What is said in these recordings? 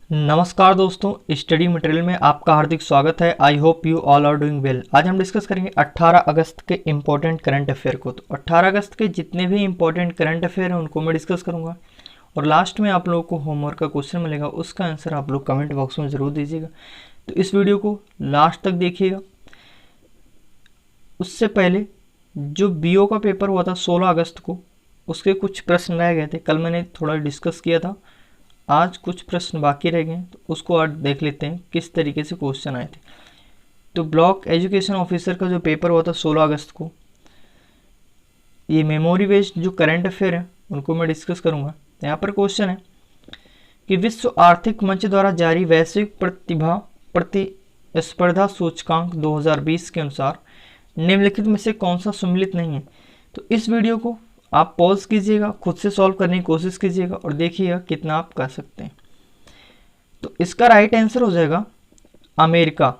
नमस्कार दोस्तों, study material में आपका हार्दिक स्वागत है। I hope you all are doing well. आज हम डिस्कस करेंगे 18 अगस्त के इम्पोर्टेंट करंट अफेयर को। तो 18 अगस्त के जितने भी इम्पोर्टेंट करंट अफेयर हैं उनको मैं डिस्कस करूंगा और लास्ट में आप लोगों को होमवर्क का क्वेश्चन मिलेगा, उसका आंसर आप लोग कमेंट बॉक्स में ज़रूर दीजिएगा। तो इस वीडियो को लास्ट तक देखिएगा। उससे पहले जो बीओ का पेपर हुआ था 16 अगस्त को, उसके कुछ प्रश्न रह गए थे। कल मैंने थोड़ा डिस्कस किया था, आज कुछ प्रश्न बाकी रह गए, तो उसको आज देख लेते हैं किस तरीके से क्वेश्चन आए थे। तो ब्लॉक एजुकेशन ऑफिसर का जो पेपर हुआ था 16 अगस्त को, ये मेमोरी बेस्ड जो करंट अफेयर है उनको मैं डिस्कस करूंगा। तो यहाँ पर क्वेश्चन है कि विश्व आर्थिक मंच द्वारा जारी वैश्विक प्रतिभा प्रतिस्पर्धा सूचकांक 2020 के अनुसार निम्नलिखित में से कौन सा सम्मिलित नहीं है। तो इस वीडियो को आप पॉज कीजिएगा, खुद से सॉल्व करने की कोशिश कीजिएगा और देखिएगा कितना आप कर सकते हैं। तो इसका राइट आंसर हो जाएगा अमेरिका।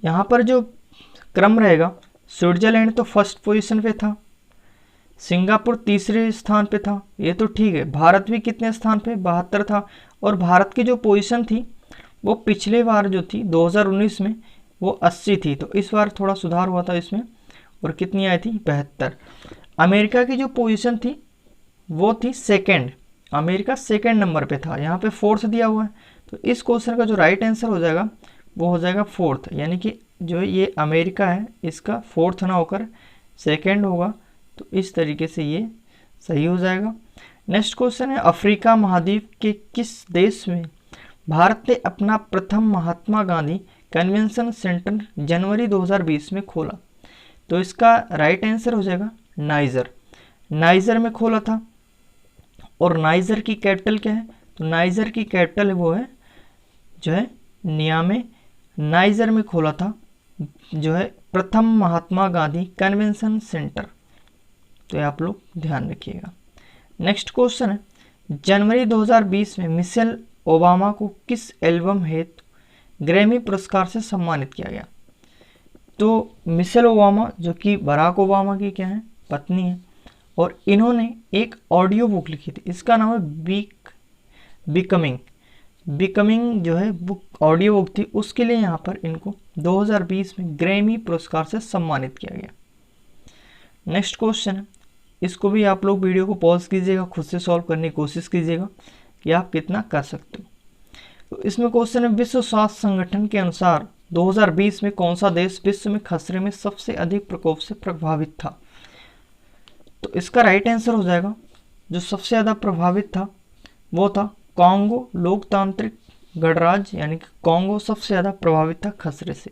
यहाँ पर जो क्रम रहेगा, स्विट्जरलैंड तो फर्स्ट पोजीशन पे था, सिंगापुर तीसरे स्थान पे था, ये तो ठीक है। भारत भी कितने स्थान पे, 72 था। और भारत की जो पोजीशन थी वो पिछले बार जो थी 2019 में वो 80 थी, तो इस बार थोड़ा सुधार हुआ था इसमें और कितनी आई थी, 72। अमेरिका की जो पोजीशन थी वो थी सेकंड, अमेरिका सेकंड नंबर पे था, यहाँ पे फोर्थ दिया हुआ है। तो इस क्वेश्चन का जो राइट आंसर हो जाएगा वो हो जाएगा फोर्थ, यानी कि जो ये अमेरिका है इसका फोर्थ ना होकर सेकंड होगा। तो इस तरीके से ये सही हो जाएगा। नेक्स्ट क्वेश्चन है, अफ्रीका महाद्वीप के किस देश में भारत ने अपना प्रथम महात्मा गांधी कन्वेंशन सेंटर जनवरी 2020 में खोला। तो इसका राइट आंसर हो जाएगा नाइजर। नाइजर में खोला था। और नाइजर की कैपिटल क्या है, तो नाइजर की कैपिटल वो है जो है नियामे। नाइजर में खोला था जो है प्रथम महात्मा गांधी कन्वेंशन सेंटर। तो ये आप लोग ध्यान रखिएगा। नेक्स्ट क्वेश्चन है, जनवरी 2020 में मिशेल ओबामा को किस एल्बम हेतु ग्रैमी पुरस्कार से सम्मानित किया गया। तो मिशेल ओबामा जो कि बराक ओबामा की क्या है, पत्नी है, और इन्होंने एक ऑडियो बुक लिखी थी, इसका नाम है बिकमिंग जो है बुक, ऑडियो बुक थी, उसके लिए यहाँ पर इनको 2020 में ग्रैमी पुरस्कार से सम्मानित किया गया। नेक्स्ट क्वेश्चन है, इसको भी आप लोग वीडियो को पॉज कीजिएगा, खुद से सॉल्व करने की कोशिश कीजिएगा कि आप कितना कर सकते हो। तो इसमें क्वेश्चन है, विश्व स्वास्थ्य संगठन के अनुसार 2020 में कौन सा देश विश्व में खसरे में सबसे अधिक प्रकोप से प्रभावित था। तो इसका राइट आंसर हो जाएगा, जो सबसे ज़्यादा प्रभावित था वो था कॉन्गो लोकतांत्रिक गणराज्य, यानी कि कॉन्गो सबसे ज़्यादा प्रभावित था खसरे से।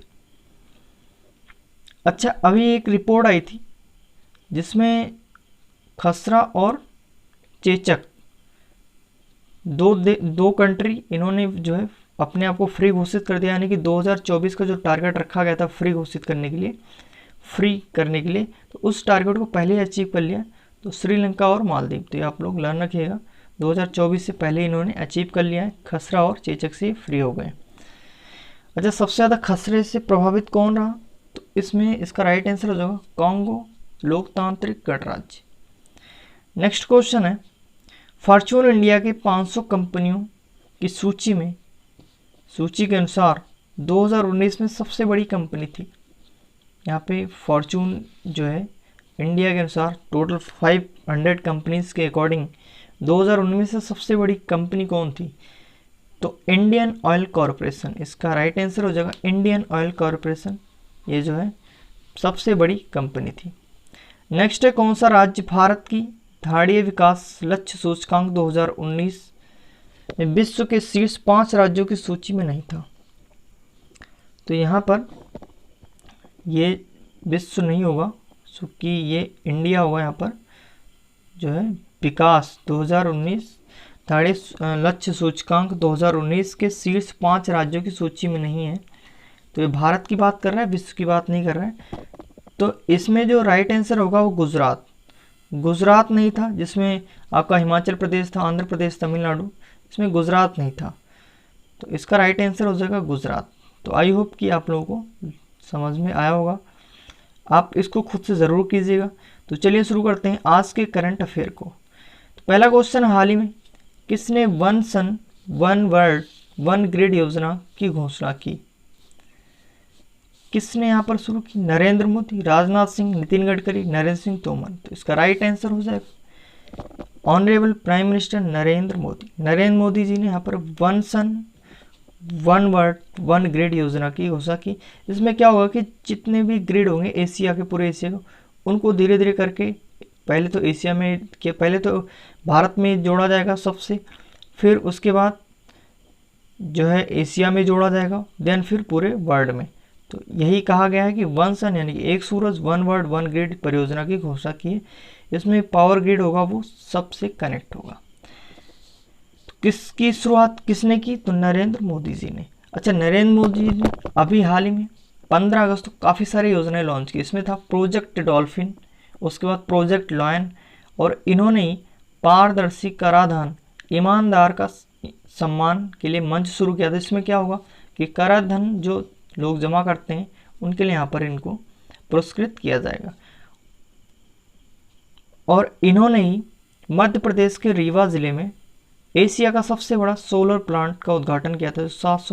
अच्छा, अभी एक रिपोर्ट आई थी जिसमें खसरा और चेचक दो कंट्री इन्होंने जो है अपने आप को फ्री घोषित कर दिया, यानी कि 2024 का जो टारगेट रखा गया था फ्री घोषित करने के लिए, फ्री करने के लिए, तो उस टारगेट को पहले ही अचीव कर लिया। तो श्रीलंका और मालदीव, तो ये आप लोग लर्न रखिएगा, 2024 से पहले इन्होंने अचीव कर लिया है, खसरा और चेचक से फ्री हो गए। अच्छा, सबसे ज़्यादा खसरे से प्रभावित कौन रहा, तो इसमें इसका राइट आंसर हो जाएगा कॉन्गो लोकतांत्रिक गणराज्य। नेक्स्ट क्वेश्चन है, फॉर्च्यून इंडिया के 500 कंपनियों की सूची के अनुसार 2019 में सबसे बड़ी कंपनी थी। यहाँ पे फॉर्च्यून जो है इंडिया के अनुसार टोटल 500 कंपनीज के अकॉर्डिंग 2019 से सबसे बड़ी कंपनी कौन थी, तो इंडियन ऑयल कॉरपोरेशन। इसका राइट आंसर हो जाएगा इंडियन ऑयल कॉरपोरेशन, ये जो है सबसे बड़ी कंपनी थी। नेक्स्ट है, कौन सा राज्य भारत की धाड़ीय विकास लक्ष्य सूचकांक 2019 में विश्व के शीर्ष 5 राज्यों की सूची में नहीं था। तो यहाँ पर ये विश्व नहीं होगा, क्योंकि ये इंडिया होगा। यहाँ पर जो है विकास 2019 धाड़ीय लक्ष्य सूचकांक 2019 के शीर्ष 5 राज्यों की सूची में नहीं है, तो ये भारत की बात कर रहा है, विश्व की बात नहीं कर रहा है। तो इसमें जो राइट आंसर होगा वो गुजरात नहीं था, जिसमें आपका हिमाचल प्रदेश था, आंध्र प्रदेश, तमिलनाडु, इसमें गुजरात नहीं था। तो इसका राइट आंसर हो जाएगा गुजरात। तो आई होप कि आप लोगों को समझ में आया होगा, आप इसको खुद से ज़रूर कीजिएगा। तो चलिए शुरू करते हैं आज के करंट अफेयर को। तो पहला क्वेश्चन, हाल ही में किसने one sun one world one grid योजना की घोषणा की? किसने यहाँ पर शुरू की? नरेंद्र मोदी, राजनाथ सिंह, नितिन गडकरी, नरेंद्र सिंह तोमर। तो इसका राइट आंसर हो जाएगा honourable prime minister Narendra Modi. Narendra Modi ji ने यहाँ पर one sun one world one grid योजना की घोषणा की। इसमें क्या होगा कि जितने भी ग्रिड होंगे एशिया के, पूरे एशिया को, उनको धीरे धीरे करके पहले तो एशिया में के पहले तो भारत में जोड़ा जाएगा सबसे, फिर उसके बाद जो है एशिया में जोड़ा जाएगा, देन फिर पूरे वर्ल्ड में। तो यही कहा गया है कि वन सन यानी कि एक सूरज वन वर्ल्ड वन ग्रिड परियोजना की घोषणा की है। इसमें पावर ग्रिड होगा वो सबसे कनेक्ट होगा। तो किसकी शुरुआत किसने की? तो नरेंद्र मोदी जी ने। अच्छा, नरेंद्र मोदी जी ने अभी हाल ही में 15 अगस्त को काफ़ी सारी योजनाएं लॉन्च की। इसमें था प्रोजेक्ट डॉल्फिन, उसके बाद प्रोजेक्ट लॉयन, और इन्होंने ही पारदर्शी कराधान ईमानदार का सम्मान के लिए मंच शुरू किया था। इसमें क्या होगा कि कराधान जो लोग जमा करते हैं उनके लिए यहाँ पर इनको पुरस्कृत किया जाएगा। और इन्होंने ही मध्य प्रदेश के रीवा जिले में एशिया का सबसे बड़ा सोलर प्लांट का उद्घाटन किया था, 760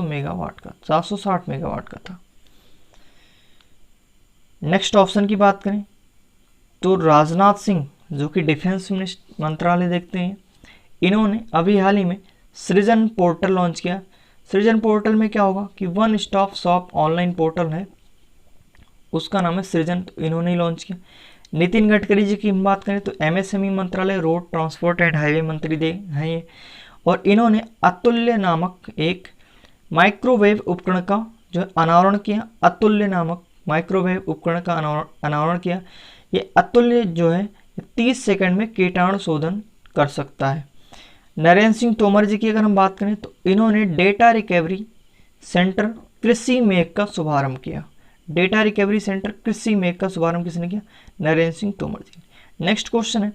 मेगावाट का था। नेक्स्ट ऑप्शन की बात करें तो राजनाथ सिंह, जो कि डिफेंस मंत्रालय देखते हैं, इन्होंने अभी हाल ही में सृजन पोर्टल लॉन्च किया। सृजन पोर्टल में क्या होगा कि one stop shop online portal है, उसका नाम है सृजन, तो इन्होंने ही लॉन्च किया। नितिन गडकरी जी की हम बात करें तो एमएसएमई मंत्रालय, रोड ट्रांसपोर्ट एंड हाईवे मंत्री हैं ये, और इन्होंने अतुल्य नामक एक माइक्रोवेव उपकरण का जो अनावरण किया। अतुल्य नामक माइक्रोवेव उपकरण का अनावरण किया। ये अतुल्य जो है 30 सेकंड में कीटाणु शोधन कर सकता है। नरेंद्र सिंह तोमर जी की अगर हम बात करें तो इन्होंने डेटा रिकवरी सेंटर कृषि मेघ का शुभारंभ किया। डेटा रिकवरी सेंटर कृषि मेघ का शुभारंभ किसने किया? नरेंद्र सिंह तोमर जी। नेक्स्ट क्वेश्चन है,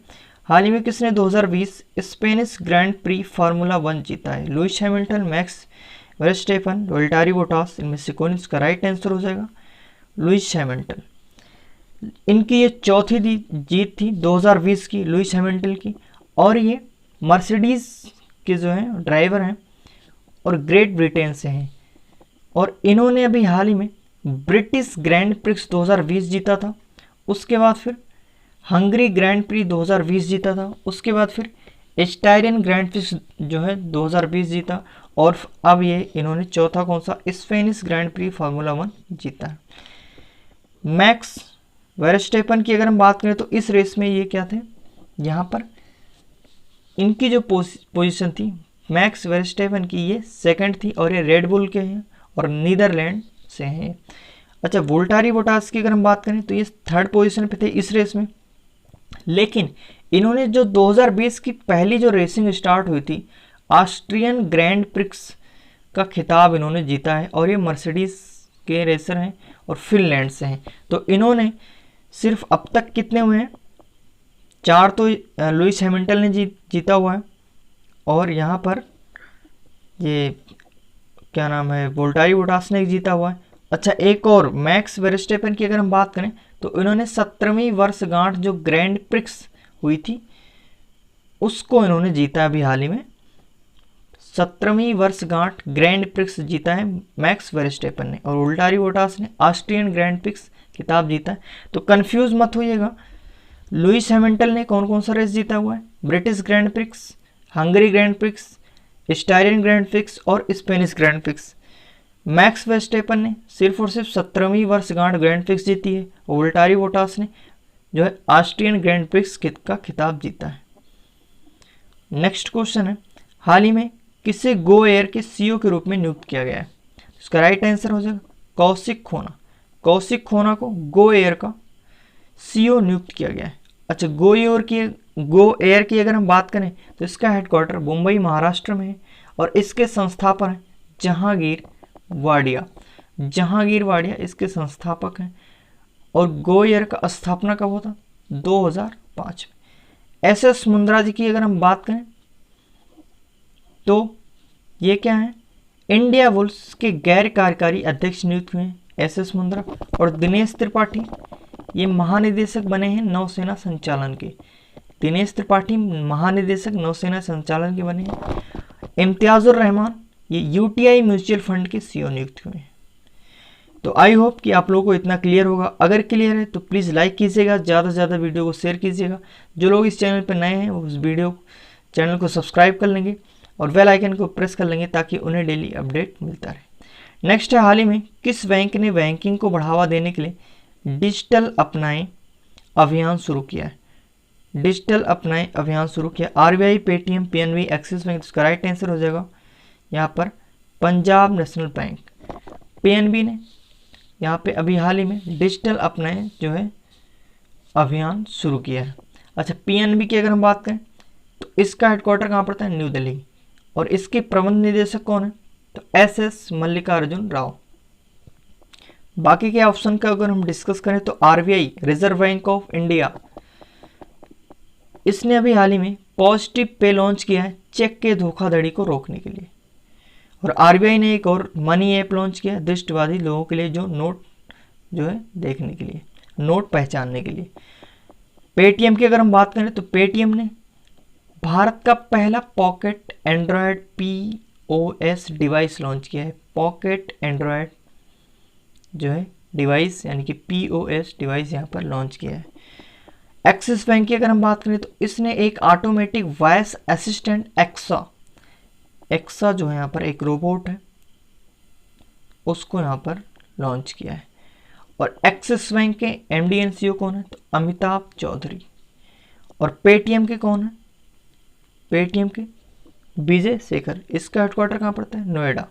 हाल ही में किसने 2020 स्पेनिश ग्रैंड प्री फार्मूला 1 जीता है? Lewis Hamilton, Max Verstappen, Valtteri Bottas, इनमें से कौन इसका राइट आंसर हो जाएगा? Lewis Hamilton. इनकी ये चौथी जीत थी 2020 की, लुइस हैमिल्टन की, और ये मर्सिडीज के जो हैं ड्राइवर हैं और ग्रेट ब्रिटेन से हैं। और इन्होंने अभी हाल ही में ब्रिटिश ग्रैंड प्रिक्स 2020 जीता था, उसके बाद फिर हंगरी ग्रैंड प्री 2020 जीता था, उसके बाद फिर स्टायरियन ग्रैंड प्रिक्स जो है 2020 जीता, और अब ये इन्होंने चौथा कौन सा? स्पेनिश ग्रैंड प्री फार्मूला 1 जीता है। मैक्स वर्स्टेपन की अगर हम बात करें तो इस रेस में ये क्या थे, यहाँ पर इनकी जो पोजीशन थी मैक्स वर्स्टेपन की, ये सेकंड थी, और ये रेड बुल के हैं और नीदरलैंड से हैं। अच्छा, वोल्टारी बोटास की अगर हम बात करें तो ये थर्ड पोजीशन पे थे इस रेस में, लेकिन इन्होंने जो 2020 की पहली जो रेसिंग स्टार्ट हुई थी, ऑस्ट्रियन ग्रैंड प्रिक्स का खिताब इन्होंने जीता है, और ये मर्सिडीज के रेसर हैं और फिनलैंड से हैं। तो इन्होंने सिर्फ अब तक कितने हुए हैं? 4 तो लुइस हैमिल्टन ने जीता हुआ है, और यहाँ पर ये क्या नाम है, वोल्टारी बोटास ने जीता हुआ है। अच्छा, एक और मैक्स वर्स्टेपन की अगर हम बात करें तो इन्होंने 17वीं वर्षगांठ जो ग्रैंड प्रिक्स हुई थी उसको इन्होंने जीता अभी हाल ही में। 17वीं वर्षगांठ ग्रैंड प्रिक्स जीता है मैक्स वर्स्टेपन ने, और वोल्टारी बोटास ने ऑस्ट्रियन ग्रैंड प्रिक्स खिताब जीता है। तो कंफ्यूज मत होइएगा, लुइस हैमिल्टन ने कौन कौन सा रेस जीता हुआ है? British Grand Prix, Hungary Grand Prix, Styrian Grand Prix और Spanish Grand Prix. Max Verstappen ने सिर्फ और सिर्फ 17वीं वर्षगांठ ग्रैंड प्रिक्स जीती है, और वोल्टारी बोटास ने जो है ऑस्ट्रियन ग्रैंड प्रिक्स का खिताब जीता है। नेक्स्ट क्वेश्चन है, हाल ही में किसे गो एयर के सीईओ के रूप में नियुक्त किया गया है? इसका राइट आंसर हो जाएगा कौशिक खोना। कौशिक खोना को गो एयर का सीईओ नियुक्त किया गया है। अच्छा, गो एयर की अगर हम बात करें तो इसका हेडक्वार्टर मुंबई महाराष्ट्र में है, और इसके संस्थापक हैं जहांगीर वाडिया इसके संस्थापक हैं। और गो एयर का स्थापना कब हुआ था? 2005 में। एसएस मुंद्रा जी की अगर हम बात करें तो ये क्या है? इंडिया बुल्स के गैर कार्यकारी अध्यक्ष नियुक्त हुए हैं एसएस मुंद्रा। और दिनेश त्रिपाठी ये महानिदेशक बने हैं नौसेना संचालन के। दिनेश त्रिपाठी महानिदेशक नौसेना संचालन के बने हैं। इम्तियाजुर रहमान ये यूटीआई म्यूचुअल फंड के सीईओ नियुक्त हुए हैं। तो आई होप कि आप लोगों को इतना क्लियर होगा। अगर क्लियर है तो प्लीज़ लाइक कीजिएगा, ज़्यादा से ज़्यादा वीडियो को शेयर कीजिएगा। जो लोग इस चैनल पर नए हैं वो उस चैनल को सब्सक्राइब कर लेंगे और बेल आइकन को प्रेस कर लेंगे ताकि उन्हें डेली अपडेट मिलता रहे। नेक्स्ट है, हाल ही में किस बैंक ने बैंकिंग को बढ़ावा देने के लिए डिजिटल अपनाएं अभियान शुरू किया है? डिजिटल अपनाएं अभियान शुरू किया। RBI, Paytm, PNB, axis bank. इसका राइट आंसर हो जाएगा यहाँ पर पंजाब नेशनल बैंक। पीएनबी ने यहाँ पे अभी हाल ही में डिजिटल अपनाएं जो है अभियान शुरू किया है। अच्छा, पीएनबी की अगर हम बात करें तो इसका हेडक्वार्टर कहाँ पड़ता है? न्यू दिल्ली। और इसके प्रबंध निदेशक कौन है? तो एसएस मल्लिकार्जुन राव। बाकी के ऑप्शन का अगर हम डिस्कस करें तो RBI, reserve bank of India, इसने अभी हाल ही में पॉजिटिव पे लॉन्च किया है चेक के धोखाधड़ी को रोकने के लिए। और आरबीआई ने एक और मनी ऐप लॉन्च किया दृष्टिबाधित लोगों के लिए, जो नोट जो है देखने के लिए, नोट पहचानने के लिए। पेटीएम की अगर हम बात करें तो पेटीएम ने भारत का पहला pocket Android POS device launch किया है। पॉकेट एंड्रॉयड जो है डिवाइस यानी कि पीओएस डिवाइस यहाँ पर लॉन्च किया है। एक्सिस बैंक की अगर हम बात करें तो इसने एक ऑटोमेटिक वॉइस असिस्टेंट एक्सा जो है यहाँ पर एक रोबोट है, उसको यहाँ पर लॉन्च किया है। और एक्सिस बैंक के एमडी एंड सीईओ कौन है? तो अमिताभ चौधरी। और पेटीएम के कौन है? पेटीएम के विजय शेखर। इसका हेडक्वार्टर कहाँ पड़ता है? नोएडा,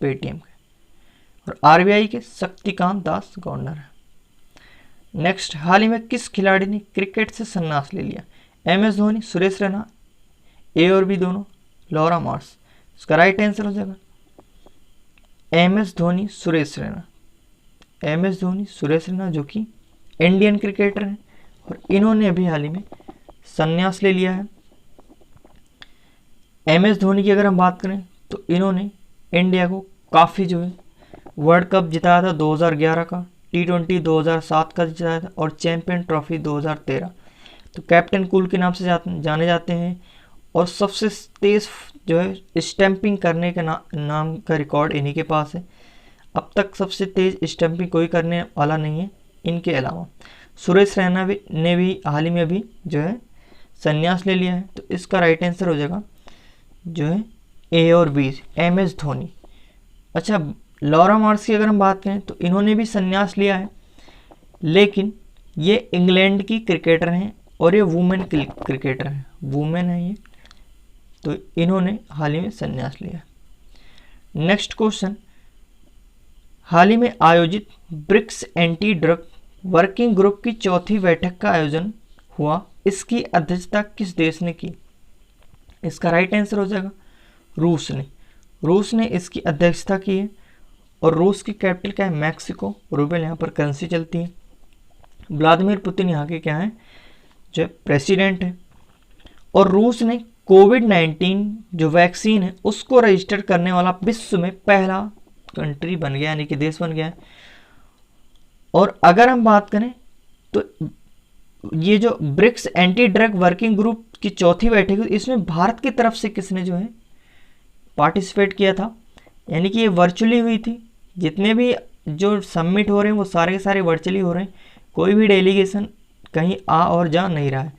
पेटीएम के। और आरबीआई के शक्तिकांत दास गवर्नर है। नेक्स्ट, हाल ही में किस खिलाड़ी ने क्रिकेट से संन्यास ले लिया? एमएस धोनी, सुरेश रैना, ए और बी दोनों, लॉरा मार्स। इसका राइट आंसर हो जाएगा एमएस धोनी, सुरेश रैना। एमएस धोनी, सुरेश रैना जो कि इंडियन क्रिकेटर हैं और इन्होंने अभी हाल ही में संन्यास ले लिया है। एमएस धोनी की अगर हम बात करें तो इन्होंने इंडिया को काफ़ी जो है वर्ल्ड कप जिताया था 2011 का, T20 2007 का जिताया था और चैंपियन ट्रॉफी 2013। तो कैप्टन कूल के नाम से जाने जाते हैं और सबसे तेज जो है स्टैंपिंग करने के नाम का रिकॉर्ड इन्हीं के पास है। अब तक सबसे तेज स्टैंपिंग कोई करने वाला नहीं है इनके अलावा। सुरेश रैना ने भी हाल ही में अभी जो है संन्यास ले लिया है। तो इसका राइट आंसर हो जाएगा जो है ए और बी, एमएस धोनी। अच्छा, लॉरा मार्स की अगर हम बात करें तो इन्होंने भी संन्यास लिया है, लेकिन ये इंग्लैंड की क्रिकेटर हैं और ये वुमेन क्रिकेटर हैं, वुमेन है ये। तो इन्होंने हाल ही में संन्यास लिया। नेक्स्ट क्वेश्चन, हाल ही में आयोजित BRICS anti drug working group की चौथी बैठक का आयोजन हुआ, इसकी अध्यक्षता किस देश ने की? इसका राइट आंसर हो जाएगा रूस ने। रूस ने इसकी अध्यक्षता की है और रूस की कैपिटल क्या है? मैक्सिको। रूबेल यहाँ पर करेंसी चलती है। व्लादिमीर पुतिन यहाँ के क्या है? जो प्रेसिडेंट है। और रूस ने कोविड-19 जो वैक्सीन है उसको रजिस्टर करने वाला विश्व में पहला कंट्री बन गया, यानी कि देश बन गया है। और अगर हम बात करें तो ये जो BRICS anti drug working group की चौथी बैठक हुई, इसमें भारत की तरफ से किसने जो है पार्टिसिपेट किया था? यानी कि ये वर्चुअली हुई थी। जितने भी जो सबमिट हो रहे हैं वो सारे के सारे वर्चुअली हो रहे हैं, कोई भी डेलीगेशन कहीं आ और जा नहीं रहा है।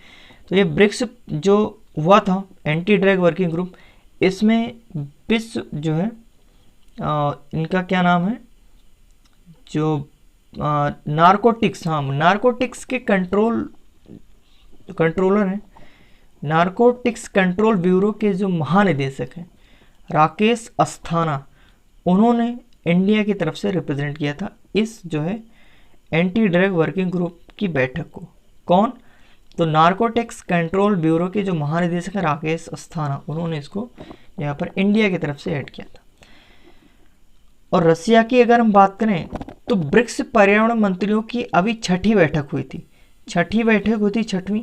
तो ये ब्रिक्स जो हुआ था एंटी ड्रग वर्किंग ग्रुप, इसमें विश्व जो है इनका क्या नाम है, जो नारकोटिक्स, हाँ नारकोटिक्स के कंट्रोलर हैं, नारकोटिक्स कंट्रोल ब्यूरो के जो महानिदेशक हैं राकेश अस्थाना, उन्होंने इंडिया की तरफ से रिप्रेजेंट किया था इस जो है एंटी ड्रग वर्किंग ग्रुप की बैठक को। कौन? तो नारकोटिक्स कंट्रोल ब्यूरो के जो महानिदेशक हैं राकेश अस्थाना, उन्होंने इसको यहाँ पर इंडिया की तरफ से ऐड किया था। और रसिया की अगर हम बात करें तो ब्रिक्स पर्यावरण मंत्रियों की अभी छठी बैठक हुई थी, छठवीं,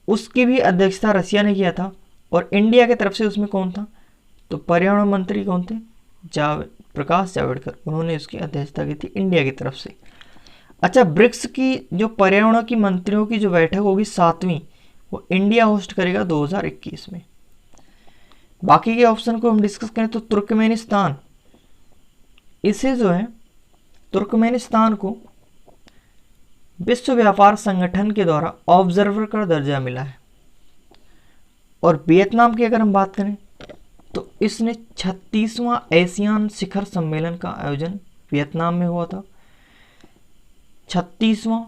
उसकी भी अध्यक्षता रसिया ने किया था। और इंडिया की तरफ से उसमें कौन था? तो पर्यावरण मंत्री कौन थे? प्रकाश जावड़ेकर, उन्होंने इसकी अध्यक्षता की थी इंडिया की तरफ से। अच्छा, ब्रिक्स की जो पर्यावरण की मंत्रियों की जो बैठक होगी 7वीं, वो इंडिया होस्ट करेगा 2021 में। बाकी के ऑप्शन को हम डिस्कस करें तो तुर्कमेनिस्तान, इसे जो है तुर्कमेनिस्तान को विश्व व्यापार संगठन के द्वारा ऑब्जर्वर का दर्जा मिला है। और वियतनाम की अगर हम बात करें तो इसने 36वां एशियान शिखर सम्मेलन का आयोजन वियतनाम में हुआ था। 36वां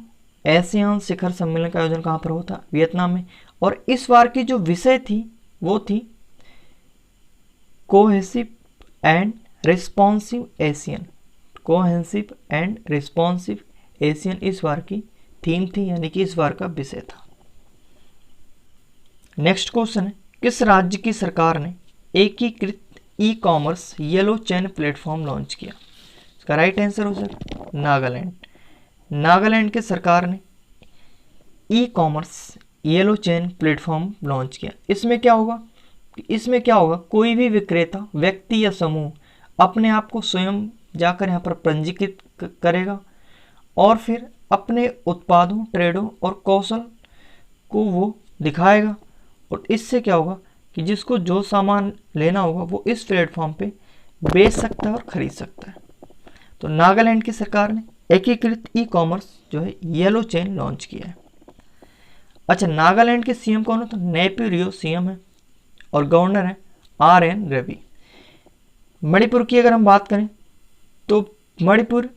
एशियान शिखर सम्मेलन का आयोजन कहाँ पर हुआ था? वियतनाम में। और इस बार की जो विषय थी वो थी cohesive and responsive Asian. Cohesive and responsive Asian इस बार की थीम थी, यानी कि इस बार का विषय था। नेक्स्ट क्वेश्चन है, किस राज्य की सरकार ने एकीकृत ई कॉमर्स येलो चैन प्लेटफॉर्म लॉन्च किया? इसका राइट आंसर हो जाएगा नागालैंड। नागालैंड के सरकार ने ई कॉमर्स येलो चैन प्लेटफॉर्म लॉन्च किया। इसमें क्या होगा, कोई भी विक्रेता, व्यक्ति या समूह अपने आप को स्वयं जाकर यहाँ पर पंजीकृत करेगा और फिर अपने उत्पादों, ट्रेडों और कौशल को वो दिखाएगा। और इससे क्या होगा कि जिसको जो सामान लेना होगा वो इस प्लेटफॉर्म पे बेच सकता है और खरीद सकता है। तो नागालैंड की सरकार ने एकीकृत ई कॉमर्स जो है येलो चेन लॉन्च किया है। अच्छा, नागालैंड के सीएम कौन है? तो नेपी रियो सीएम है और गवर्नर है RN रवि। मणिपुर की अगर हम बात करें तो मणिपुर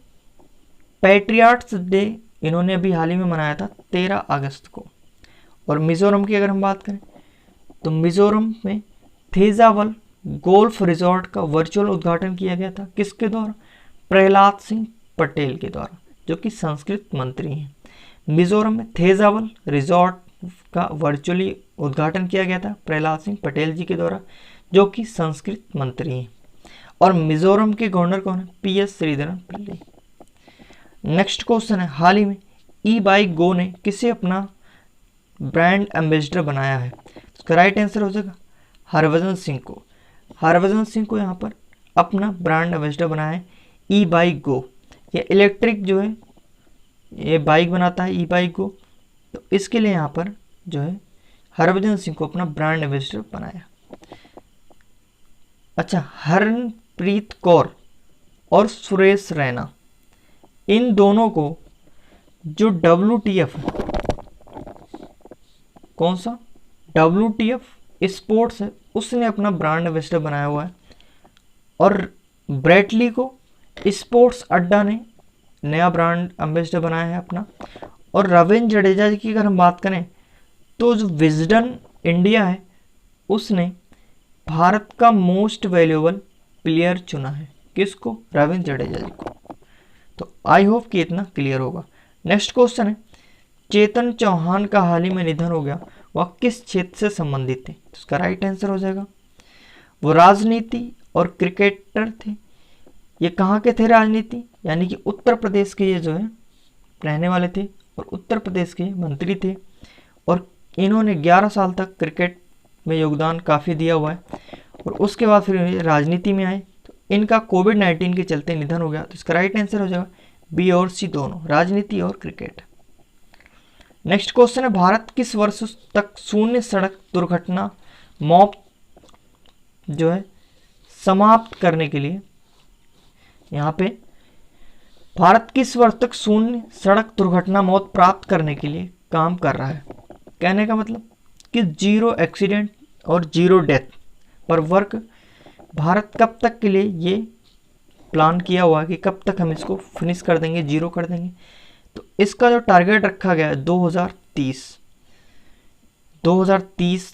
पैट्रियाट्स डे इन्होंने अभी हाल ही में मनाया था 13 अगस्त को। और मिजोरम की अगर हम बात करें तो मिजोरम में थेजावल गोल्फ रिजॉर्ट का वर्चुअल उद्घाटन किया गया था। किसके द्वारा? प्रहलाद सिंह पटेल के द्वारा, जो कि संस्कृत मंत्री हैं। मिजोरम में थेजावल रिजॉर्ट का वर्चुअली उद्घाटन किया गया था प्रहलाद सिंह पटेल जी के द्वारा, जो कि संस्कृत मंत्री हैं। और मिजोरम के गवर्नर कौन है? PS Sreedharan Pillai. Next question है, हाल ही में ई-बाइक गो ने किसे अपना ब्रांड एम्बेसडर बनाया है? इसका राइट आंसर हो जाएगा हरभजन सिंह को। हरभजन सिंह को यहाँ पर अपना ब्रांड एम्बेसडर बनाया है ई-बाइक गो। ये इलेक्ट्रिक जो है ये बाइक बनाता है ई-बाइक गो, तो इसके लिए यहाँ पर जो है हरभजन सिंह को अपना ब्रांड एम्बेसडर बनाया। अच्छा, हरप्रीत कौर और सुरेश रैना, इन दोनों को जो WTF कौन सा WTF स्पोर्ट्स है उसने अपना ब्रांड एम्बेसडर बनाया हुआ है। और ब्रेटली को स्पोर्ट्स अड्डा ने नया ब्रांड एम्बेसडर बनाया है अपना। और रविंद्र जडेजा जी की अगर हम बात करें तो जो विजडन इंडिया है उसने भारत का मोस्ट वैल्यूएबल प्लेयर चुना है। किसको? रविंद्र जडेजा जी को। तो आई होप कि इतना क्लियर होगा। नेक्स्ट क्वेश्चन है, चेतन चौहान का हाल ही में निधन हो गया, वह किस क्षेत्र से संबंधित थे? तो इसका राइट आंसर हो जाएगा वो राजनीति और क्रिकेटर थे। ये कहाँ के थे? राजनीति, यानी कि उत्तर प्रदेश के ये जो है रहने वाले थे और उत्तर प्रदेश के मंत्री थे। और इन्होंने 11 साल तक क्रिकेट में योगदान काफ़ी दिया हुआ है और उसके बाद फिर राजनीति में आए। तो इनका कोविड-19 के चलते निधन हो गया। तो इसका राइट आंसर हो जाएगा B और C दोनों, राजनीति और क्रिकेट। नेक्स्ट क्वेश्चन है, भारत किस वर्ष तक शून्य सड़क दुर्घटना मौत जो है समाप्त करने के लिए, यहाँ पे भारत किस वर्ष तक शून्य सड़क दुर्घटना मौत प्राप्त करने के लिए काम कर रहा है? कहने का मतलब कि 0 एक्सीडेंट और 0 डेथ पर वर्क भारत कब तक के लिए ये प्लान किया हुआ है कि कब तक हम इसको फिनिश कर देंगे, 0 कर देंगे। तो इसका जो टारगेट रखा गया है 2030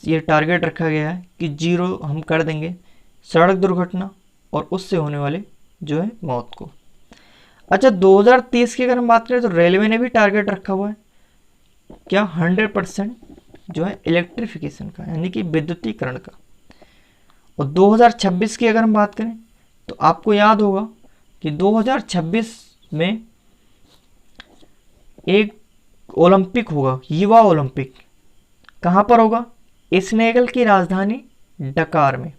ये टारगेट रखा गया है कि 0 हम कर देंगे सड़क दुर्घटना और उससे होने वाले जो है मौत को। अच्छा, 2030 की अगर हम बात करें तो रेलवे ने भी टारगेट रखा हुआ है क्या? 100% जो है इलेक्ट्रिफिकेशन का, यानी कि विद्युतीकरण का। और 2026 की अगर हम बात करें तो आपको याद होगा कि 2026 में एक ओलंपिक होगा, युवा ओलंपिक। कहाँ पर होगा? सेनेगल की राजधानी डकार में।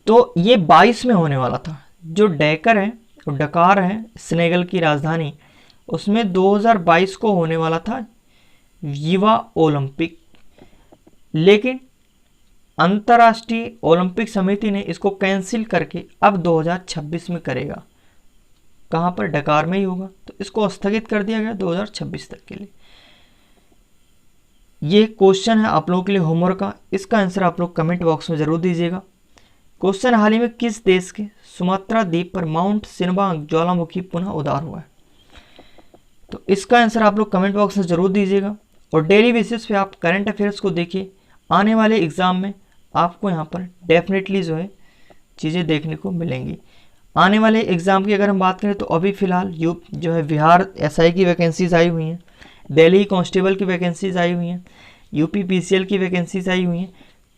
तो ये 22 में होने वाला था। जो डैकर है, डकार है सेनेगल की राजधानी, उसमें 2022 को होने वाला था युवा ओलंपिक। लेकिन अंतर्राष्ट्रीय ओलंपिक समिति ने इसको कैंसिल करके अब 2026 में करेगा। कहाँ पर? डकार में ही होगा, तो इसको स्थगित कर दिया गया 2026 तक के लिए। ये क्वेश्चन है आप लोगों के लिए होमवर्क का, इसका आंसर आप लोग कमेंट बॉक्स में जरूर दीजिएगा। क्वेश्चन, हाल ही में किस देश के सुमात्रा द्वीप पर माउंट सिनबांग ज्वालामुखी पुनः उदार हुआ है? तो इसका आंसर आप लोग कमेंट बॉक्स में जरूर दीजिएगा। और डेली बेसिस पे आप करंट अफेयर्स को देखिए, आने वाले एग्जाम में आपको यहाँ पर डेफिनेटली जो है चीज़ें देखने को मिलेंगी। आने वाले एग्जाम की अगर हम बात करें तो अभी फिलहाल जो है बिहार एसआई की वैकेंसीज आई हुई हैं, दिल्ली कांस्टेबल की वैकेंसीज आई हुई हैं, यूपी पीसीएल की वैकेंसीज आई हुई हैं,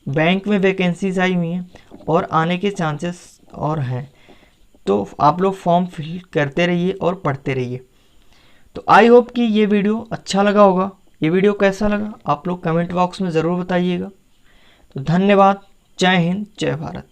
बैंक में वैकेंसीज आई हुई हैं और आने के चांसेस और हैं। तो आप लोग फॉर्म फिल करते रहिए और पढ़ते रहिए। तो आई होप कि ये वीडियो अच्छा लगा होगा। ये वीडियो कैसा लगा आप लोग कमेंट बॉक्स में ज़रूर बताइएगा। तो धन्यवाद। जय हिंद, जय भारत।